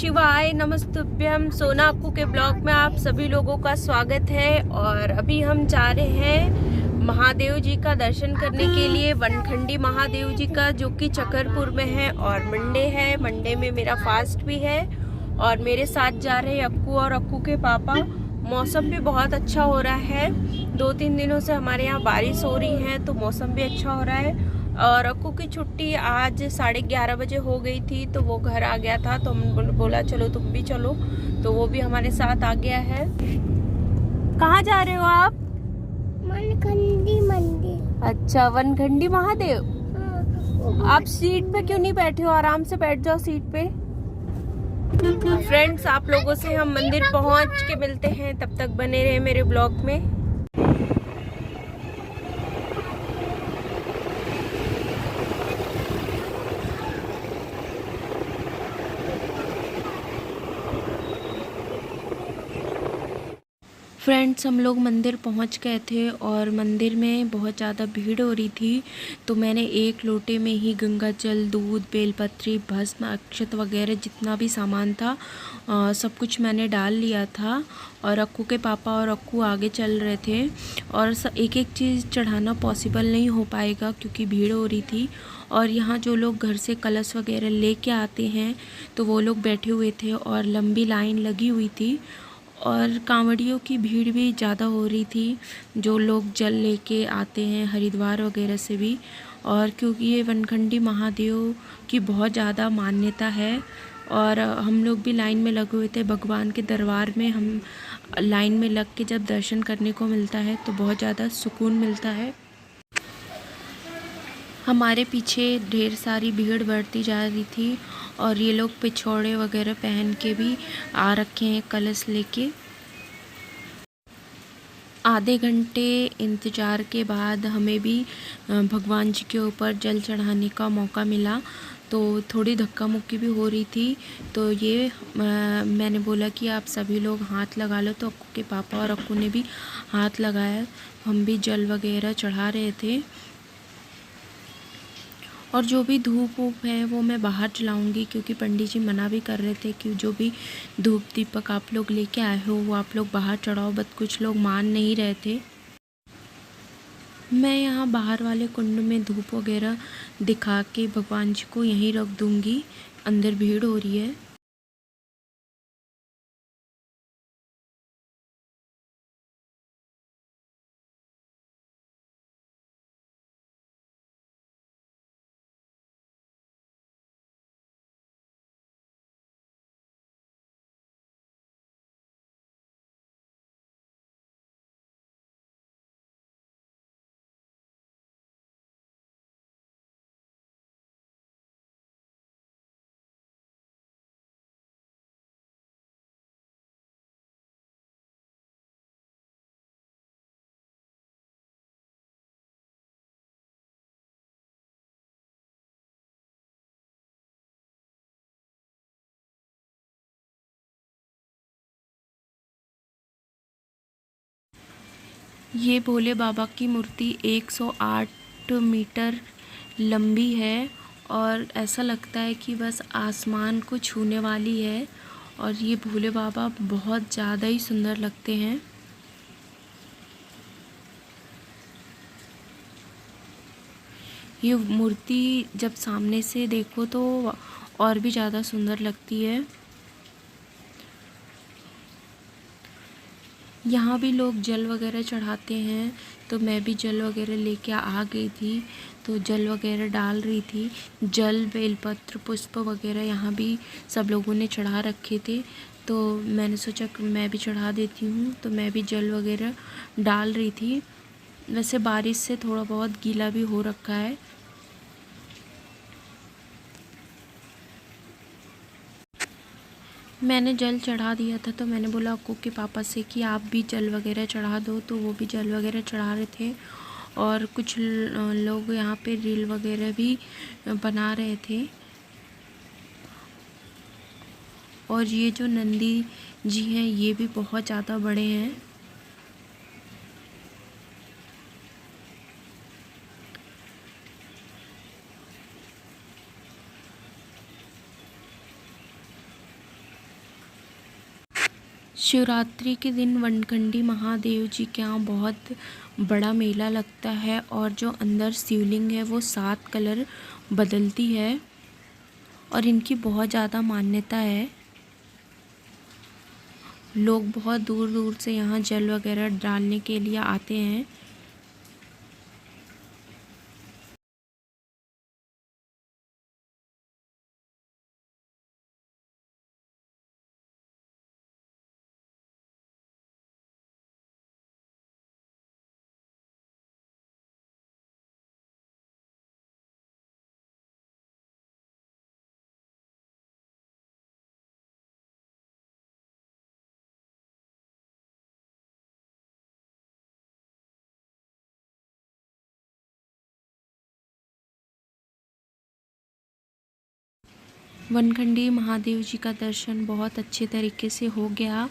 शिवाय नमस्तुभ्यम। सोना अक्कू के ब्लॉग में आप सभी लोगों का स्वागत है। और अभी हम जा रहे हैं महादेव जी का दर्शन करने के लिए, वनखंडी महादेव जी का, जो कि चकरपुर में है। और मंडे है, मंडे में मेरा फास्ट भी है। और मेरे साथ जा रहे हैं अक्कू और अक्कू के पापा। मौसम भी बहुत अच्छा हो रहा है, 2-3 दिनों से हमारे यहाँ बारिश हो रही है, तो मौसम भी अच्छा हो रहा है। और अक्कू की छुट्टी आज 11:30 बजे हो गई थी, तो वो घर आ गया था, तो हम बोला चलो तुम भी चलो, तो वो भी हमारे साथ आ गया है। कहाँ जा रहे हो आप? वनखंडी मंदिर। अच्छा, वनखंडी महादेव। हाँ। आप सीट पे क्यों नहीं बैठे हो? आराम से बैठ जाओ सीट पे। फ्रेंड्स, आप लोगों से हम मंदिर पहुंच के मिलते हैं, तब तक बने रहे मेरे ब्लॉग में। फ्रेंड्स, हम लोग मंदिर पहुंच गए थे और मंदिर में बहुत ज़्यादा भीड़ हो रही थी, तो मैंने एक लोटे में ही गंगा जल, दूध, बेलपत्री, भस्म, अक्षत वगैरह जितना भी सामान था सब कुछ मैंने डाल लिया था। और अक्कू के पापा और अक्कू आगे चल रहे थे। और एक एक चीज़ चढ़ाना पॉसिबल नहीं हो पाएगा क्योंकि भीड़ हो रही थी। और यहाँ जो लोग घर से कलश वगैरह लेके आते हैं, तो वो लोग बैठे हुए थे और लंबी लाइन लगी हुई थी। और कांवड़ियों की भीड़ भी ज़्यादा हो रही थी, जो लोग जल लेके आते हैं हरिद्वार वगैरह से भी। और क्योंकि ये वनखंडी महादेव की बहुत ज़्यादा मान्यता है, और हम लोग भी लाइन में लगे हुए थे। भगवान के दरबार में हम लाइन में लग के जब दर्शन करने को मिलता है तो बहुत ज़्यादा सुकून मिलता है। हमारे पीछे ढेर सारी भीड़ बढ़ती जा रही थी, और ये लोग पिछौड़े वगैरह पहन के भी आ रखे हैं कलश लेके। आधे घंटे इंतज़ार के बाद हमें भी भगवान जी के ऊपर जल चढ़ाने का मौका मिला, तो थोड़ी धक्का मुक्की भी हो रही थी। तो ये मैंने बोला कि आप सभी लोग हाथ लगा लो, तो अक्कू के पापा और अक्कू ने भी हाथ लगाया। हम भी जल वगैरह चढ़ा रहे थे। और जो भी धूप वूप है वो मैं बाहर जलाऊंगी, क्योंकि पंडित जी मना भी कर रहे थे कि जो भी धूप दीपक आप लोग लेके आए हो वो आप लोग बाहर चढ़ाओ, बट कुछ लोग मान नहीं रहे थे। मैं यहाँ बाहर वाले कुंड में धूप वगैरह दिखा के भगवान जी को यहीं रख दूँगी, अंदर भीड़ हो रही है। ये भोले बाबा की मूर्ति 108 मीटर लंबी है, और ऐसा लगता है कि बस आसमान को छूने वाली है। और ये भोले बाबा बहुत ज़्यादा ही सुंदर लगते हैं। ये मूर्ति जब सामने से देखो तो और भी ज़्यादा सुंदर लगती है। यहाँ भी लोग जल वगैरह चढ़ाते हैं, तो मैं भी जल वगैरह लेके आ गई थी, तो जल वगैरह डाल रही थी। जल, बेलपत्र, पुष्प वगैरह यहाँ भी सब लोगों ने चढ़ा रखे थे, तो मैंने सोचा कि मैं भी चढ़ा देती हूँ, तो मैं भी जल वगैरह डाल रही थी। वैसे बारिश से थोड़ा बहुत गीला भी हो रखा है। मैंने जल चढ़ा दिया था, तो मैंने बोला अक्कू के पापा से कि आप भी जल वगैरह चढ़ा दो, तो वो भी जल वगैरह चढ़ा रहे थे। और कुछ लोग यहाँ पे रील वगैरह भी बना रहे थे। और ये जो नंदी जी हैं ये भी बहुत ज़्यादा बड़े हैं। शिवरात्रि के दिन वनखंडी महादेव जी के यहाँ बहुत बड़ा मेला लगता है और जो अंदर शिवलिंग है वो 7 कलर बदलती है और इनकी बहुत ज़्यादा मान्यता है। लोग बहुत दूर दूर से यहाँ जल वगैरह डालने के लिए आते हैं। वनखंडी महादेव जी का दर्शन बहुत अच्छे तरीके से हो गया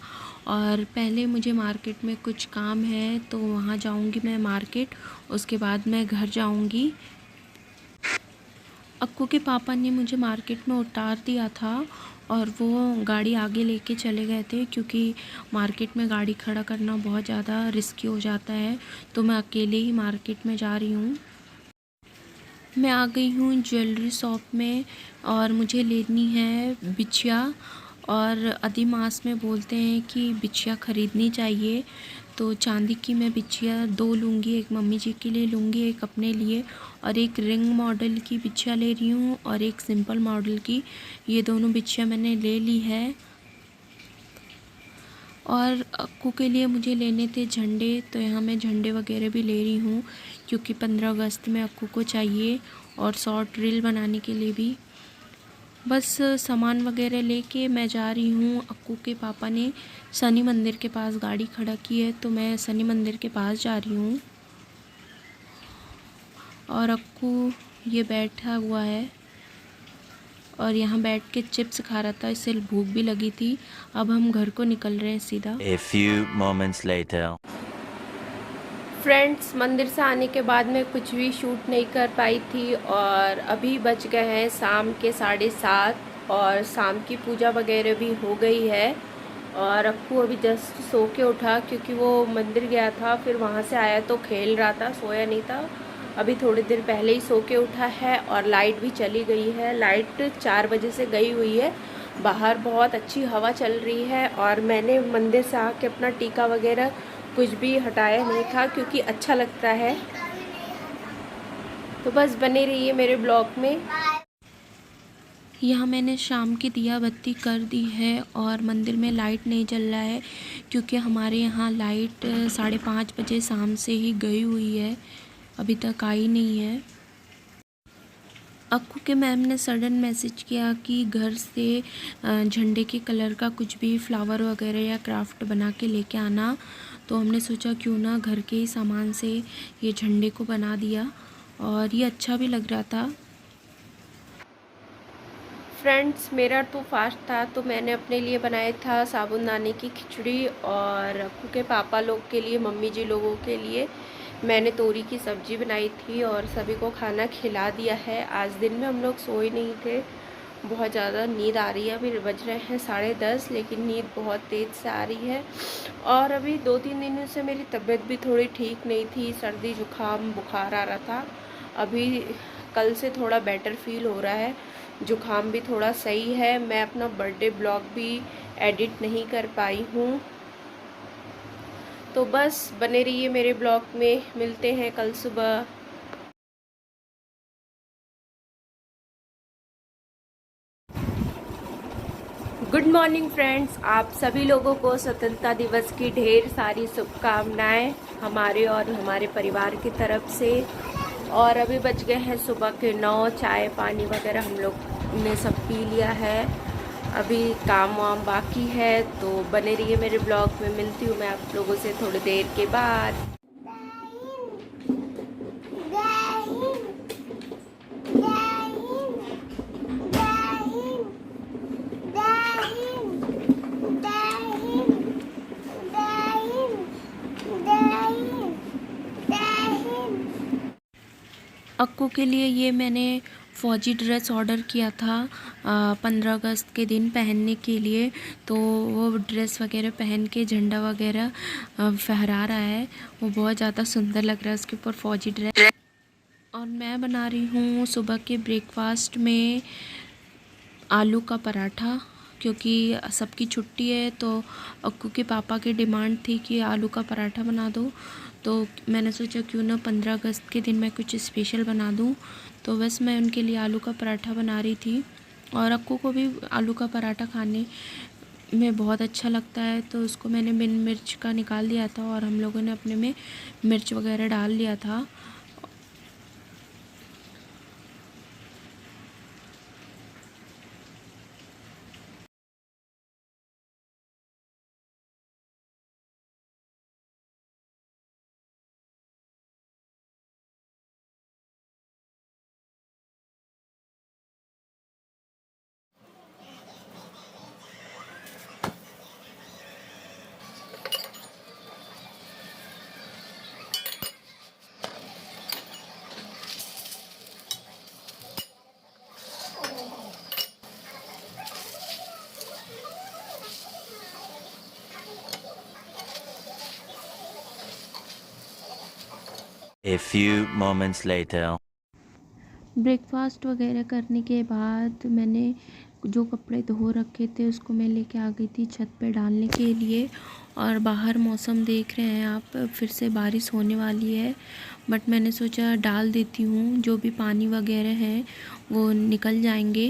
और पहले मुझे मार्केट में कुछ काम है तो वहाँ जाऊँगी मैं मार्केट, उसके बाद मैं घर जाऊँगी। अक्कू के पापा ने मुझे मार्केट में उतार दिया था और वो गाड़ी आगे लेके चले गए थे क्योंकि मार्केट में गाड़ी खड़ा करना बहुत ज़्यादा रिस्की हो जाता है, तो मैं अकेले ही मार्केट में जा रही हूँ। मैं आ गई हूँ ज्वेलरी शॉप में और मुझे लेनी है बिछिया और अधिमास में बोलते हैं कि बिछिया ख़रीदनी चाहिए, तो चांदी की मैं बिछिया 2 लूँगी, एक मम्मी जी के लिए लूँगी, एक अपने लिए, और एक रिंग मॉडल की बिछिया ले रही हूँ और एक सिंपल मॉडल की। ये दोनों बिछिया मैंने ले ली है। और अक्कू के लिए मुझे लेने थे झंडे, तो यहाँ मैं झंडे वगैरह भी ले रही हूँ क्योंकि 15 अगस्त में अक्कू को चाहिए और शॉर्ट रील बनाने के लिए भी। बस सामान वगैरह लेके मैं जा रही हूँ। अक्कू के पापा ने शनि मंदिर के पास गाड़ी खड़ा की है तो मैं शनि मंदिर के पास जा रही हूँ। और अक्कू ये बैठा हुआ है और यहाँ बैठ के चिप्स खा रहा था, इससे भूख भी लगी थी। अब हम घर को निकल रहे हैं सीधा। A few moments later. Friends, मंदिर से आने के बाद मैं कुछ भी शूट नहीं कर पाई थी और अभी बज गए हैं शाम के 7:30 और शाम की पूजा वगैरह भी हो गई है। और अक्कू अभी जस्ट सो के उठा क्योंकि वो मंदिर गया था, फिर वहाँ से आया तो खेल रहा था, सोया नहीं था। अभी थोड़ी देर पहले ही सो के उठा है और लाइट भी चली गई है। लाइट 4 बजे से गई हुई है। बाहर बहुत अच्छी हवा चल रही है और मैंने मंदिर से आके अपना टीका वगैरह कुछ भी हटाया नहीं था क्योंकि अच्छा लगता है। तो बस बने रहिए मेरे ब्लॉग में। यहाँ मैंने शाम की दिया बत्ती कर दी है और मंदिर में लाइट नहीं जल रहा है क्योंकि हमारे यहाँ लाइट 5:30 बजे शाम से ही गई हुई है, अभी तक आई नहीं है। अक्कू के मैम ने सडन मैसेज किया कि घर से झंडे के कलर का कुछ भी फ्लावर वगैरह या क्राफ्ट बना के लेके आना, तो हमने सोचा क्यों ना घर के ही सामान से ये झंडे को बना दिया और ये अच्छा भी लग रहा था। फ्रेंड्स, मेरा तो फास्ट था तो मैंने अपने लिए बनाया था साबूदाने की खिचड़ी और अक्कू के पापा लोग के लिए, मम्मी जी लोगों के लिए मैंने तोरी की सब्ज़ी बनाई थी और सभी को खाना खिला दिया है। आज दिन में हम लोग सोए नहीं थे, बहुत ज़्यादा नींद आ रही है। अभी बज रहे हैं 10:30, लेकिन नींद बहुत तेज़ से आ रही है। और अभी 2-3 दिनों से मेरी तबीयत भी थोड़ी ठीक नहीं थी, सर्दी जुकाम बुखार आ रहा था। अभी कल से थोड़ा बेटर फील हो रहा है, जुकाम भी थोड़ा सही है। मैं अपना बर्थडे ब्लॉग भी एडिट नहीं कर पाई हूँ, तो बस बने रहिए मेरे ब्लॉग में। मिलते हैं कल सुबह। गुड मॉर्निंग फ्रेंड्स, आप सभी लोगों को स्वतंत्रता दिवस की ढेर सारी शुभकामनाएं हमारे और हमारे परिवार की तरफ से। और अभी बज गए हैं सुबह के 9। चाय पानी वगैरह हम लोग ने सब पी लिया है, अभी काम वाम बाकी है। तो बने रहिए मेरे ब्लॉग में। मिलती हूँ मैं आप लोगों से थोड़ी देर के बाद। अक्कू के लिए ये मैंने फ़ौजी ड्रेस ऑर्डर किया था 15 अगस्त के दिन पहनने के लिए। तो वो ड्रेस वगैरह पहन के झंडा वगैरह फहरा रहा है। वो बहुत ज़्यादा सुंदर लग रहा है उसके ऊपर फ़ौजी ड्रेस। और मैं बना रही हूँ सुबह के ब्रेकफास्ट में आलू का पराठा, क्योंकि सबकी छुट्टी है। तो अक्कू के पापा की डिमांड थी कि आलू का पराठा बना दो। तो मैंने सोचा क्यों ना 15 अगस्त के दिन मैं कुछ स्पेशल बना दूं। तो बस मैं उनके लिए आलू का पराठा बना रही थी। और अक्कू को भी आलू का पराठा खाने में बहुत अच्छा लगता है। तो उसको मैंने बिन मिर्च का निकाल दिया था और हम लोगों ने अपने में मिर्च वगैरह डाल लिया था। A few moments later. Breakfast वगैरह करने के बाद मैंने जो कपड़े धो रखे थे उसको मैं लेके आ गई थी छत पे डालने के लिए। और बाहर मौसम देख रहे हैं आप, फिर से बारिश होने वाली है। बट मैंने सोचा डाल देती हूँ, जो भी पानी वगैरह है वो निकल जाएंगे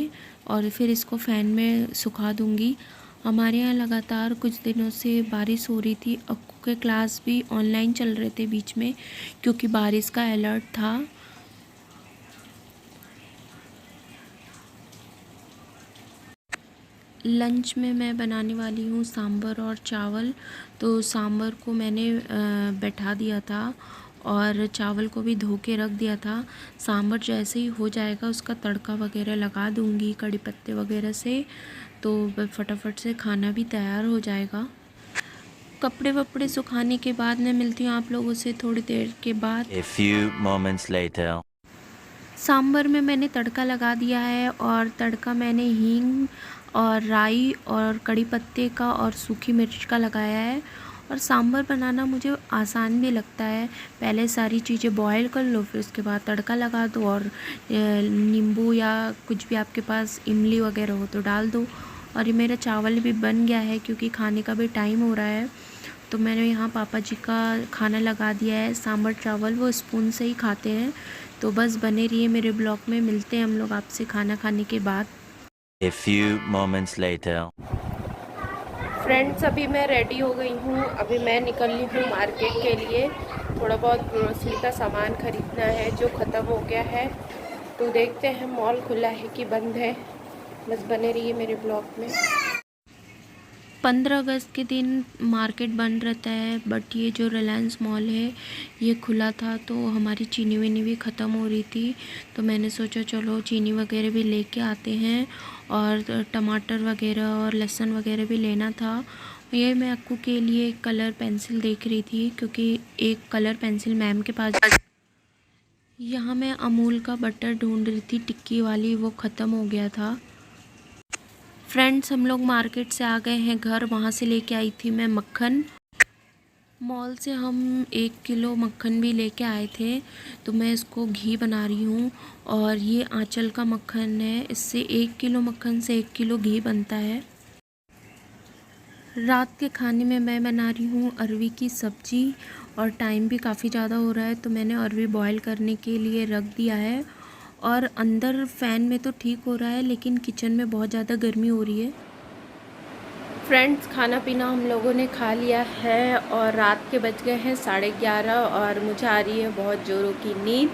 और फिर इसको फ़ैन में सुखा दूँगी। हमारे यहाँ लगातार कुछ दिनों से बारिश हो रही थी। अक्कू के क्लास भी ऑनलाइन चल रहे थे बीच में, क्योंकि बारिश का अलर्ट था। लंच में मैं बनाने वाली हूँ सांभर और चावल। तो सांभर को मैंने बैठा दिया था और चावल को भी धो के रख दिया था। सांभर जैसे ही हो जाएगा उसका तड़का वगैरह लगा दूँगी कड़ी पत्ते वगैरह से, तो फटाफट से खाना भी तैयार हो जाएगा। कपड़े वपड़े सुखाने के बाद मैं मिलती हूँ आप लोगों से थोड़ी देर के बाद। A few moments later. Sambar में मैंने तड़का लगा दिया है और तड़का मैंने हींग और राई और कड़ी पत्ते का और सूखी मिर्च का लगाया है। और सांभर बनाना मुझे आसान भी लगता है। पहले सारी चीज़ें बॉईल कर लो, फिर उसके बाद तड़का लगा दो और नींबू या कुछ भी आपके पास इमली वगैरह हो तो डाल दो। और ये मेरा चावल भी बन गया है क्योंकि खाने का भी टाइम हो रहा है। तो मैंने यहाँ पापा जी का खाना लगा दिया है सांभर चावल, वो स्पून से ही खाते हैं। तो बस बने रहिए मेरे ब्लॉग में, मिलते हैं हम लोग आपसे खाना खाने के बाद। A few moments later. Friends, अभी मैं रेडी हो गई हूँ। अभी मैं निकल ली हूँ मार्केट के लिए। थोड़ा बहुत ग्रोसरी का सामान ख़रीदना है जो ख़त्म हो गया है। तो देखते हैं मॉल खुला है कि बंद है। बस बने रहिए मेरे ब्लॉग में। 15 अगस्त के दिन मार्केट बंद रहता है, बट ये जो रिलायंस मॉल है ये खुला था। तो हमारी चीनी वीनी भी ख़त्म हो रही थी, तो मैंने सोचा चलो चीनी वगैरह भी लेके आते हैं और टमाटर वगैरह और लहसुन वगैरह भी लेना था। ये मैं अक्कू के लिए कलर पेंसिल देख रही थी, क्योंकि एक कलर पेंसिल मैम के पास। यहाँ मैं अमूल का बटर ढूंढ रही थी टिक्की वाली, वो ख़त्म हो गया था। फ्रेंड्स, हम लोग मार्केट से आ गए हैं घर। वहाँ से लेके आई थी मैं मक्खन। मॉल से हम 1 किलो मक्खन भी लेके आए थे। तो मैं इसको घी बना रही हूँ और ये आंचल का मक्खन है। इससे 1 किलो मक्खन से 1 किलो घी बनता है। रात के खाने में मैं बना रही हूँ अरवी की सब्ज़ी और टाइम भी काफ़ी ज़्यादा हो रहा है, तो मैंने अरवी बॉईल करने के लिए रख दिया है। और अंदर फ़ैन में तो ठीक हो रहा है, लेकिन किचन में बहुत ज़्यादा गर्मी हो रही है। फ्रेंड्स, खाना पीना हम लोगों ने खा लिया है और रात के बज गए हैं 11:30 और मुझे आ रही है बहुत ज़ोरों की नींद।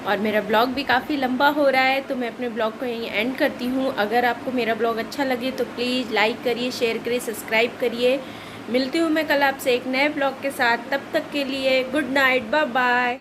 और मेरा ब्लॉग भी काफ़ी लंबा हो रहा है, तो मैं अपने ब्लॉग को यहीं एंड करती हूँ। अगर आपको मेरा ब्लॉग अच्छा लगे तो प्लीज़ लाइक करिए, शेयर करिए, सब्सक्राइब करिए। मिलती हूँ मैं कल आपसे एक नए ब्लॉग के साथ। तब तक के लिए गुड नाइट, बाय बाय।